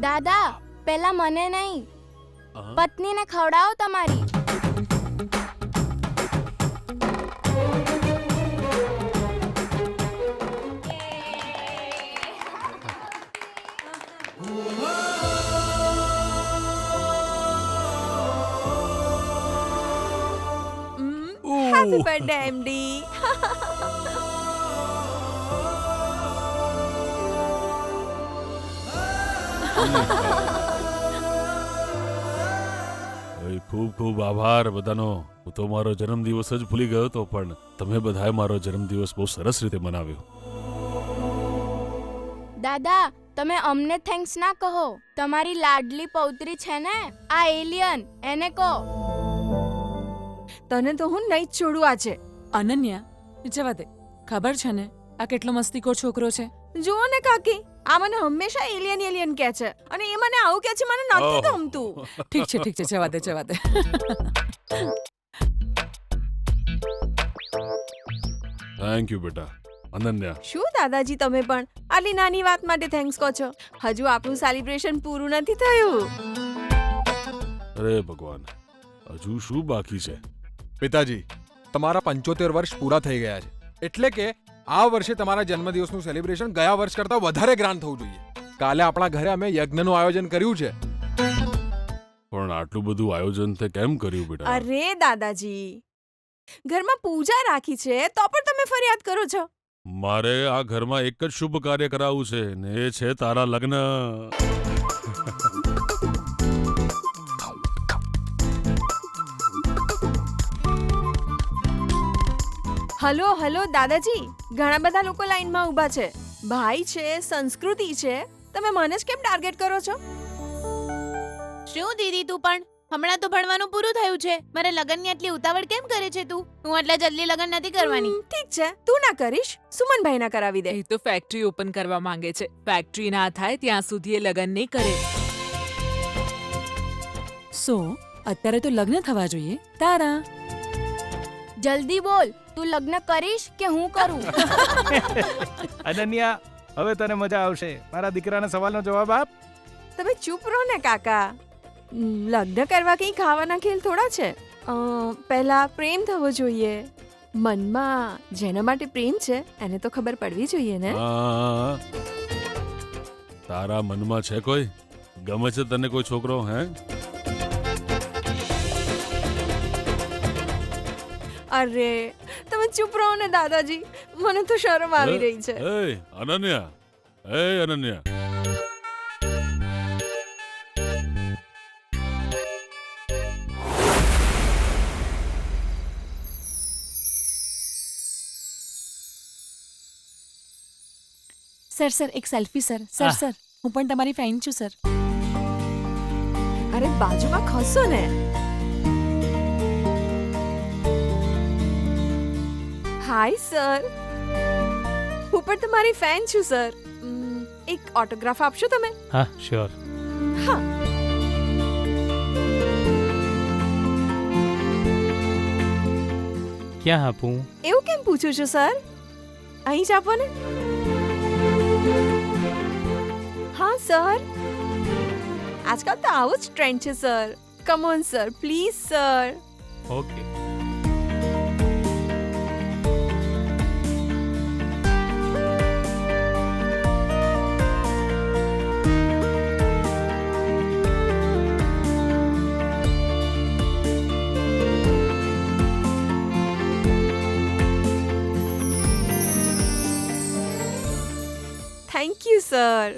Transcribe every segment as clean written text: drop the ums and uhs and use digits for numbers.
દાદા પેલા મને નહીં, પત્નીને ખવડાવો તમારી. Happy birthday MD. ખૂબ ખૂબ આભાર બધાનો. હું તો મારો જન્મદિવસ જ ભૂલી ગયો હતો, પણ તમે બધાએ મારો જન્મદિવસ બહુ સરસ રીતે મનાવ્યો. દાદા તમે અમને થેન્ક્સ ના કહો, તમારી લાડલી પૌત્રી છે ને આ એલિયન, એને કહો. તને તો હું નહીં જ છોડું આજે. અનન્યા, જવા દે. ખબર છે ને આ કેટલો મસ્તીખોર છોકરો છે. જુઓ ને કાકી, આ મને હંમેશા એલિયન એલિયન કહે છે અને એ મને આવું કહે છે, મને નથી ગમતું. ઠીક છે, જવા દે. થેન્ક યુ બેટા. અનન્યા, શું દાદાજી તમે પણ આટલી નાની વાત માટે થેન્ક્સ કહો છો? હજુ આપણું સેલિબ્રેશન પૂરું નથી થયું. અરે ભગવાન, હજુ શું બાકી છે? પિતાજી, તમારા 75 વર્ષ પૂરા થઈ ગયા છે, એટલે કે આ વર્ષે તમારા જન્મદિવસનું સેલિબ્રેશન ગયા વર્ષ કરતાં વધારે ગ્રાન્ડ થવું જોઈએ. કાલે આપણા ઘરે અમે યજ્ઞનું આયોજન કર્યું છે. પણ આટલું બધું આયોજન તે કેમ કર્યું બેટા? અરે દાદાજી, ઘરમાં પૂજા રાખી છે તો પણ તમે ફરિયાદ કરો છો. મારે આ ઘરમાં એક જ શુભ કાર્ય કરાવવું છે ને એ છે તારા લગ્ન. હલો દાદાજી, ઘણા બધા લોકો લાઈનમાં ઊભા છે. ભાઈ છે, સંસ્કૃતિ છે, તમે મને જ કેમ ટાર્ગેટ કરો છો? શું દીદી તું પણ? હમણાં તો ભણવાનું પૂરું થયું છે, મારે લગનની આટલી ઉતાવળ કેમ કરે છે તું? હું આટલા જલ્દી લગન નથી કરવાની. ઠીક છે, તું ના કરીશ, સુમનભાઈ ના કરાવી દે. એ તો ફેક્ટરી ઓપન કરવા માંગે છે. ફેક્ટરી ના થાય ત્યાં સુધી એ લગ્ન નહીં કરે. અત્યારે તો લગ્ન થવા જોઈએ તારા. જલ્દી બોલ, તું લગ્ન કરીશ કે હું કરું? અનન્યા, હવે તને મજા આવશે. મારા દીકરાના સવાલનો જવાબ આપ. તમે ચૂપ રહો ને કાકા. લગ્ન કરવા કઈ ખાવાના ખેલ થોડા છે. પહેલા પ્રેમ થવો જોઈએ. મનમાં જેના માટે પ્રેમ છે એને તો ખબર પડવી જોઈએ ને. હા, તારા મનમાં છે કોઈ? ગમે છે તને કોઈ છોકરો? હે? અરે તમે ચૂપ રહો ને દાદાજી, મને તો શરમ આવી રહી છે. અનન્યા. સર એક સેલ્ફી સર. સર હું પણ તમારી ફ્રેન્ડ છું સર. અરે બાજુમાં ખસો ને. હાય સર, હું પણ તમારી ફેન છું સર. એક ઓટોગ્રાફ આપશો તમે? હા, શ્યોર. હા. ક્યાં આપું? એવું કેમ પૂછું છું સર? અહીં જ આપો ને. હા સર, આજકાલ તો આવો જ ટ્રેન્ડ છે sir. Come on sir, please sir. Okay. Thank you sir.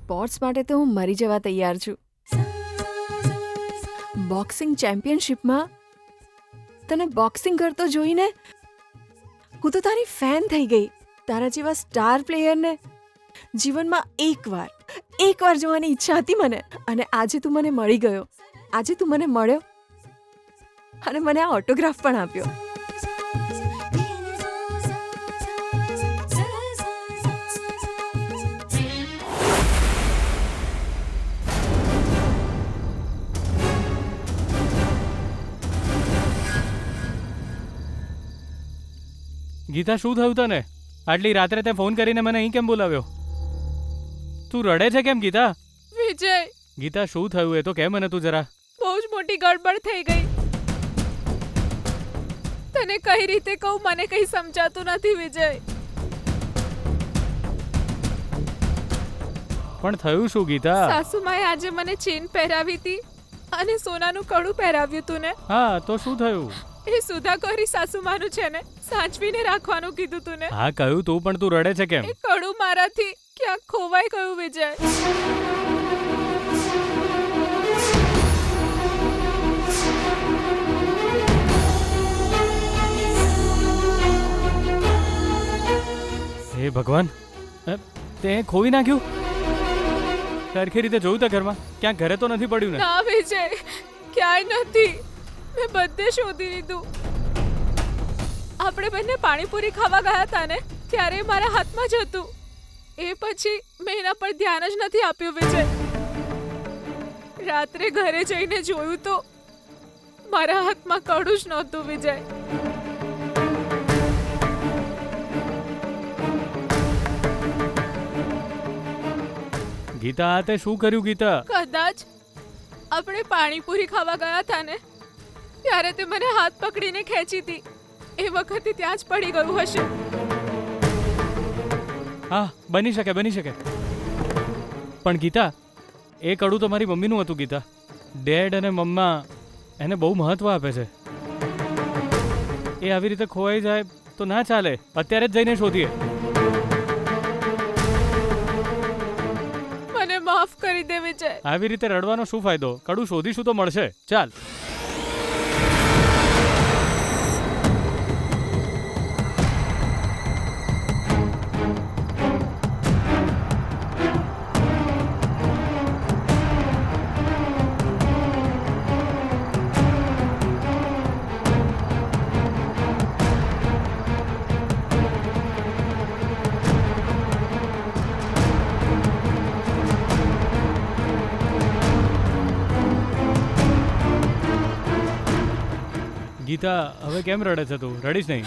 Sports માટે તો હું મરી જવા તૈયાર છું. બોક્સિંગ ચેમ્પિયનશિપમાં તને બોક્સિંગ કરતો જોઈને હું તો તારી ફેન થઈ ગઈ. તારા જેવા સ્ટાર પ્લેયરને જીવનમાં એકવાર જોવાની ઈચ્છા હતી મને, અને આજે તું મને મળી ગયો. આજે તું મને મળ્યો અને મને આ ઓટોગ્રાફ પણ આપ્યો. ગીતા, શું થયું તને? આટલી રાત્રે તે ફોન કરીને મને અહીં કેમ બોલાવ્યો? તું રડે છે કેમ ગીતા? વિજય, ગીતા, શું થયું એ તો કહે મને તું જરા. બહુ જ મોટી ગડબડ થઈ ગઈ. તને કઈ રીતે કહું, મને કઈ સમજાતું નથી વિજય. પણ થયું શું ગીતા? સાસુમાએ આજે મને ચેન પહેરાવી હતી અને સોનાનું કડું પહેરાવ્યું તું ને. હા, તો શું થયું? એ સુધાકરી સાસુમાનું છે ને, સાચવીને રાખવાનું કીધું તું ને. હા કહ્યું તું, પણ તું રડે છે કેમ? એ કડું મારાથી ક્યાંક ખોવાઈ ગયું વિજય. હે ભગવાન, તે ખોવી નાખ્યું? સરખી રીતે જોયું તે ઘરમાં? ક્યાંક ઘરે તો નથી પડ્યું ને? ના વિજય, ક્યાંય નથી. મેં બધે શોધી લીધું. આપણે બંને પાણીપુરી ખાવા ગયા હતા ને, ત્યારે મારા હાથમાં જ હતું. એ પછી મેં એના પર ધ્યાન જ નથી આપ્યું વિજય. રાત્રે ઘરે જઈને જોયું તો મારા હાથમાં કડું જ નહોતું વિજય. ગીતા, આ તે શું કર્યું ગીતા? કદાચ આપણે પાણીપુરી ખાવા ગયા હતા ને, ત્યારે તે મને હાથ પકડીને ખેંચી હતી. એ વખતે ત્યાં જ પડી ગયું હશે. હા, બની શકે, બની શકે. પણ ગીતા, એ કડું તો મારી મમ્મીનું હતું ગીતા. ડેડ અને મમ્મા એને બહુ મહત્વ આપે છે. એ આવી રીતે ખોવાઈ જાય તો ના ચાલે. અત્યારે જ જઈને શોધીએ. મને માફ કરી દે વિજય. આવી રીતે રડવાનો શું ફાયદો? કડું શોધીશું તો મળશે. ચાલ. ગીતા, હવે કેમ રડે છે તું? રડીશ નહીં.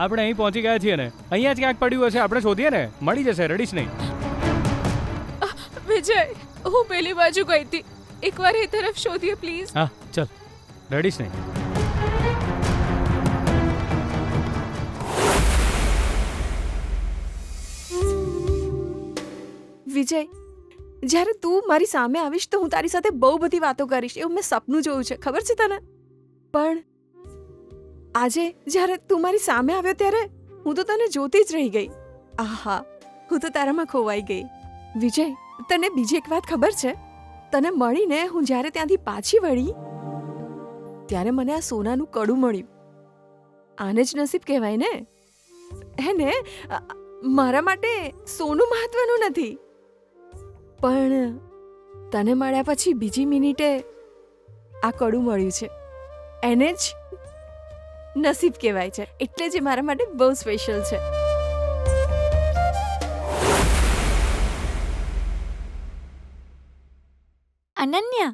આપણે અહીં પહોંચી ગયા છીએ ને, અહીંયા જ ક્યાંક પડ્યું હશે. આપણે શોધીએ ને, મળી જશે. રડીશ નહીં. વિજય, હું પેલી બાજુ ગઈ હતી. એકવાર એ તરફ શોધીએ પ્લીઝ. હા ચલ, રડીશ નહીં. વિજય, જ્યારે તું મારી સામે આવીશ તો હું તારી સાથે બહુ બધી વાતો કરીશ, એવું મેં સપનું જોયું છે, ખબર છે તને? પણ આજે જ્યારે તું મારી સામે આવ્યો ત્યારે હું તો તને જોતી જ રહી ગઈ. આહા, હું તો તારામાં ખોવાઈ ગઈ. વિજય, તને બીજી એક વાત ખબર છે? તને મળીને હું જ્યારે ત્યાંથી પાછી વળી ત્યારે મને આ સોનાનું કડું મળ્યું. આને જ નસીબ કહેવાય ને. હે ને? મારા માટે સોનું મહત્વનું નથી, પણ તને મળ્યા પછી બીજી મિનિટે આ કડું મળ્યું છે. એને જ નસીબ કહેવાય છે. એટલે જ એ મારા માટે બહુ સ્પેશિયલ છે. અનન્યા,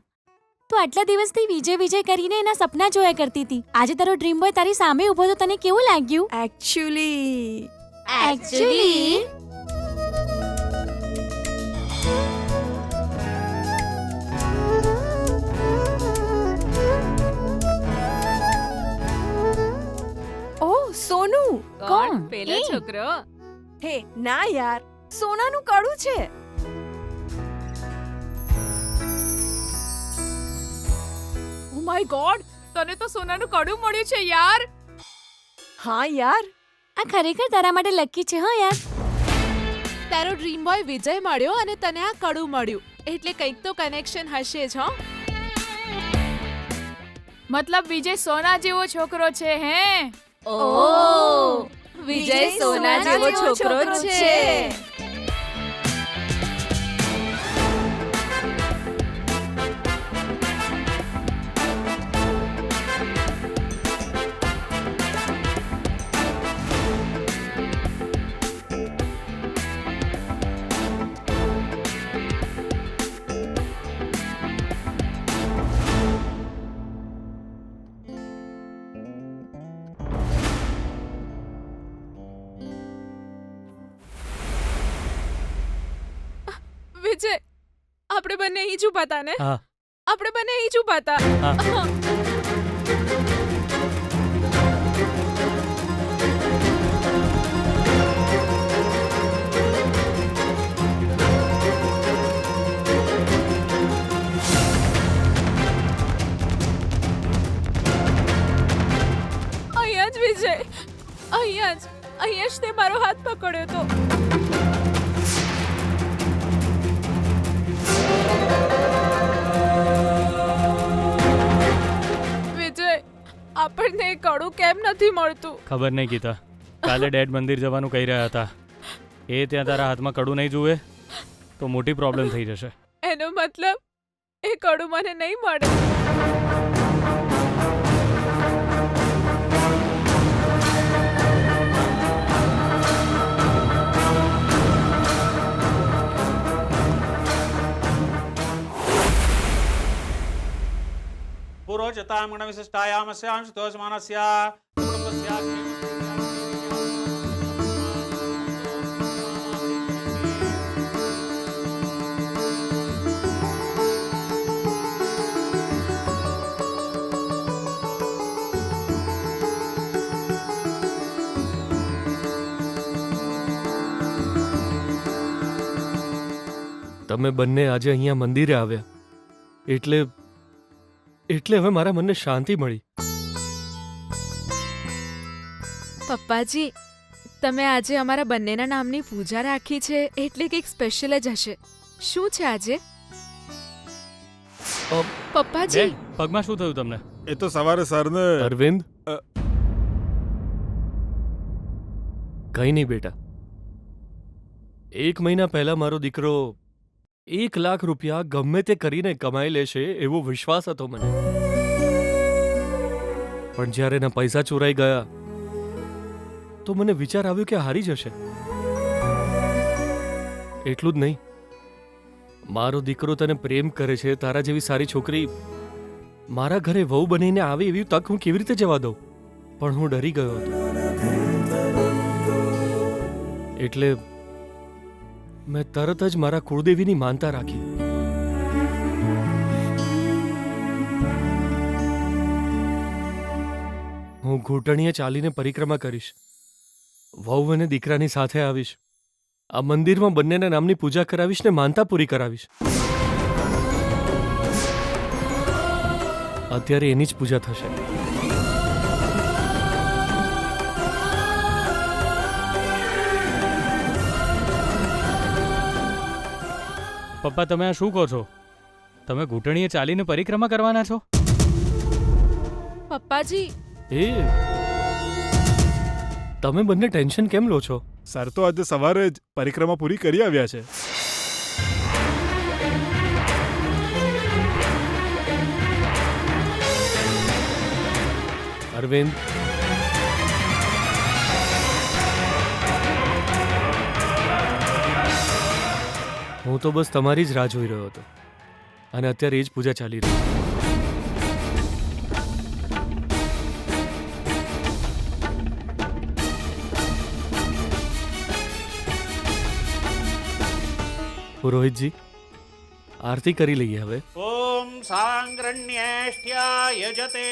તું આટલા દિવસથી વિજય વિજય કરીને એના સપના જોયા કરતી હતી. આજે તારો ડ્રીમ બોય તારી સામે ઊભો તો તને કેવું લાગ્યું? એકચ્યુઅલી ઓહ, સોનું. કોણ? પેલો એ? છોકરો. હે ના યાર, સોનાનું કડું છે. ઓ માય ગોડ, તને તો સોનાનું કડું મળ્યું છે યાર. હા યાર, આ ખરેખર તારા માટે લકી છે હો યાર. તારો ડ્રીમ બોય વિજય મળ્યો અને તને આ કડું મળ્યું, એટલે કંઈક તો કનેક્શન હશે જ. હો મતલબ વિજય સોના જેવો છોકરો છે હે? ઓ વિજય સોના જેવો છોકરો છે. વિજય, આપણે બંને અહીં જ ઊભા હતા ને? હા. આપણે બંને અહીં જ ઊભા હતા. હા. અહીંયા જ વિજય, અહીંયા જ તે મારો હાથ પકડ્યો હતો. વિજય, આપણને એ કડું કેમ નથી મળતું? ખબર નહીં ગીતા, કાલે ડેડ મંદિર જવાનું કહી રહ્યા હતા. એ ત્યાં તારા હાથમાં કડું નહીં જુએ તો મોટી પ્રોબ્લેમ થઈ જશે. એનો મતલબ એ કડું મને નહીં મળે. पुरोजतां गणविशिष्टायामस्यां स्तोषमानस्य તમે બંને આજે અહીંયા મંદિરે આવ્યા એટલે હવે મારા મનને શાંતિ મળી. પપ્પાજી, તમે આજે અમારા બંનેના નામની પૂજા રાખી છે એટલે કંઈક સ્પેશિયલ જ હશે. શું છે આજે? પપ્પાજી, ડેડ, પગમાં શું થયું તમને? એ તો સવારે સરને અરવિંદ, કઈ નહીં બેટા. 1 મહિના પહેલા મારો દીકરો 1 લાખ રૂપિયા ગમે તે કરીને કમાઈ લેશે એવો વિશ્વાસ હતો મને. પણ જ્યારે એના પૈસા ચોરાઈ ગયા તો મને વિચાર આવ્યો કે હારી જશે. એટલું જ નહીં, મારો દીકરો તને પ્રેમ કરે છે, તારા જેવી સારી છોકરી મારા ઘરે વહુ બનીને આવે એવી તક હું કેવી રીતે જવા દઉં? પણ હું ડરી ગયો હતો. એટલે મેં તરત જ મારા કુળદેવીની માનતા રાખી. હું ઘૂંટણીએ ચાલીને પરિક્રમા કરીશ, વહુ અને દીકરાની સાથે આવીશ, આ મંદિરમાં બંનેના નામની પૂજા કરાવીશ ને માનતા પૂરી કરાવીશ. અત્યારે એની જ પૂજા થશે. પપ્પા, તમે આ શું કહો છો? તમે ઘૂંટણીએ ચાલીને પરિક્રમા કરવાના છો? પપ્પાજી, એ તમે બંને ટેન્શન કેમ લો છો? સર તો આજે સવારે જ પરિક્રમા પૂરી કરી આવ્યા છે. અરવિંદ, હું તો બસ તમારી જ રાહ જોઈ રહ્યો હતો અને અત્યારે એ જ પૂજા ચાલી રહી છે. પુરોહિતજી, આરતી કરી લઈએ હવે. ओम सांग्रण्येष्ट्या यजते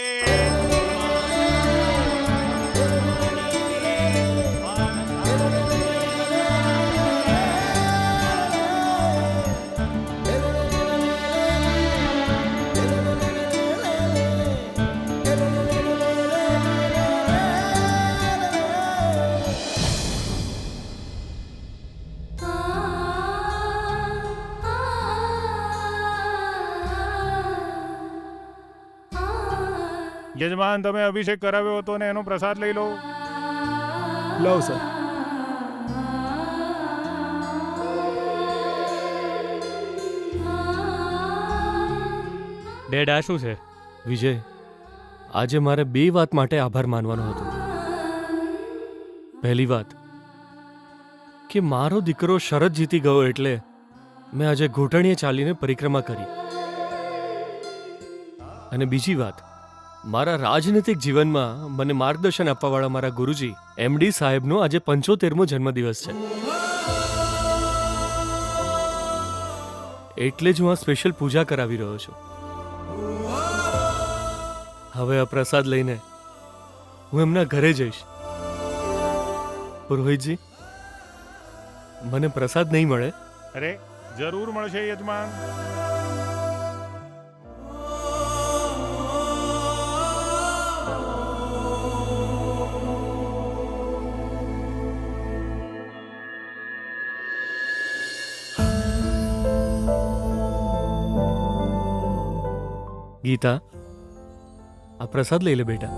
યજમાન તમે અભિષેક કરાવ્યો હતો ને એનો પ્રસાદ લઈ લો. લવ સર. ડેડ આ શું છે? વિજય, આજે મારે 2 વાત માટે આભાર માનવાનો હતો. પહેલી વાત કે મારો દીકરો શરત જીતી ગયો એટલે મેં આજે ઘૂંટણીએ ચાલીને પરિક્રમા કરી. અને બીજી વાત, મારા રાજનૈતિક જીવનમાં મને માર્ગદર્શન આપવાવાળા મારા ગુરુજી એમડી સાહેબનો આજે 75મો જન્મદિવસ છે. એટલે જ હું આ સ્પેશિયલ પૂજા કરાવી રહ્યો છું. હવે આ પ્રસાદ લઈને હું એમના ઘરે જઈશ. પુરોહિતજી, મને પ્રસાદ નહીં મળે? અરે જરૂર મળશે યજમાન. ગીતા, આ પ્રસાદ લઈ લે બેટા.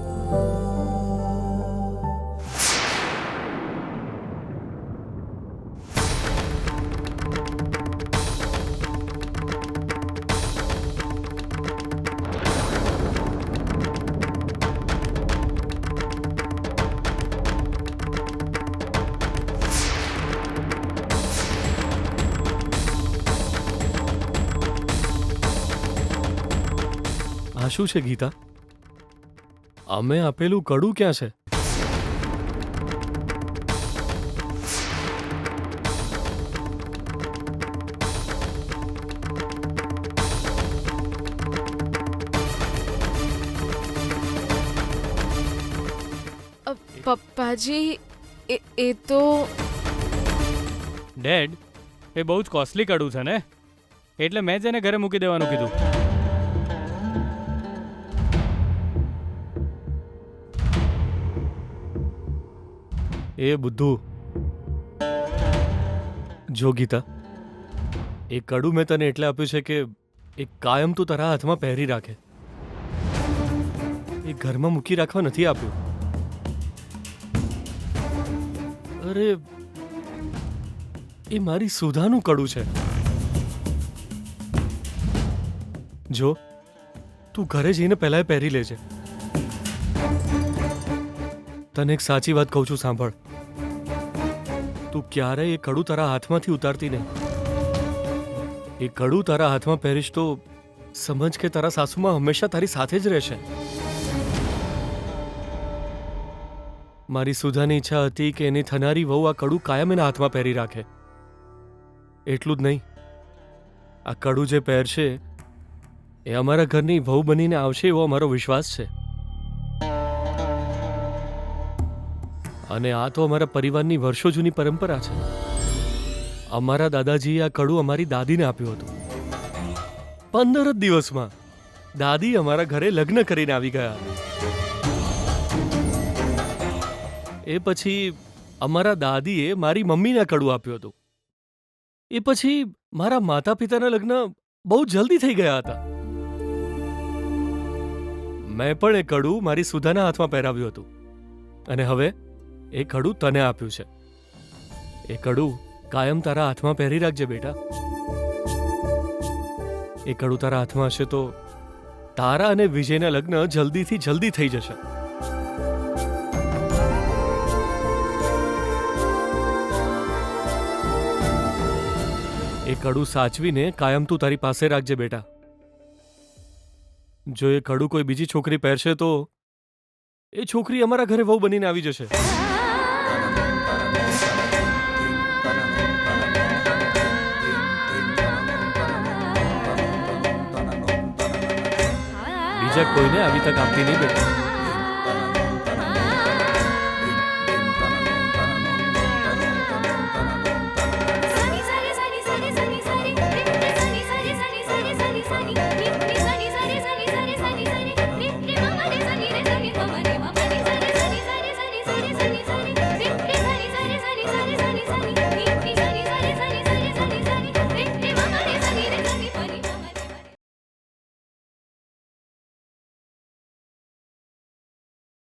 આ શું છે ગીતા? અમે આપેલું કડું ક્યાં છે? પપ્પાજી એ તો ડેડ, એ બહુ જ કોસ્ટલી કડું છે ને, એટલે મેં જ એને ઘરે મૂકી દેવાનું કીધું. એ બુદ્ધુ. જો ગીતા, એ કડું મેં તને એટલે આપ્યું છે કે એ કાયમ તું તારા હાથમાં પહેરી રાખે. એ ઘરમાં મૂકી રાખવા નથી આપ્યું. અરે, એ મારી સુધાનું કડું છે. જો, તું ઘરે જઈને પહેલા એ પહેરી લેજે. તને એક સાચી વાત કહું છું, સાંભળ. તું ક્યારેય એ કડું તારા હાથમાંથી ઉતારતી નહીં. એ કડું તારા હાથમાં પહેરીશ તો સમજ કે તારા સાસુમાં હંમેશા તારી સાથે જ રહેશે. મારી સુધાની ઈચ્છા હતી કે એની થનારી વહુ આ કડું કાયમ એના હાથમાં પહેરી રાખે. એટલું જ નહીં, આ કડું જે પહેરશે એ અમારા ઘરની વહુ બનીને આવશે એવો અમારો વિશ્વાસ છે. અને આ તો અમારા પરિવારની વર્ષો જૂની પરંપરા છે. અમારા દાદાજીએ આ કડું અમારી દાદીને આપ્યું હતું. 15 જ દિવસમાં દાદી અમારા ઘરે લગ્ન કરીને આવી ગયા. એ પછી અમારા દાદીએ મારી મમ્મીને કડું આપ્યું હતું. એ પછી મારા માતા પિતાના લગ્ન બહુ જલ્દી થઈ ગયા હતા. મેં પણ એ કડું મારી સુધાના હાથમાં પહેરાવ્યું હતું. અને હવે એ કડું તને આપ્યું છે. એ કડું કાયમ તારા હાથમાં પહેરી રાખજે બેટા. એ કડું તારા હાથમાં હશે તો તારા અને વિજયના લગ્ન જલ્દીથી જલ્દી થઈ જશે. એ કડું સાચવીને કાયમ તું તારી પાસે રાખજે બેટા. જો એ કડું કોઈ બીજી છોકરી પહેરશે તો એ છોકરી અમારા ઘરે વહુ બનીને આવી જશે. બીજા કોઈને આવી તક આપતી નહીં બેટા.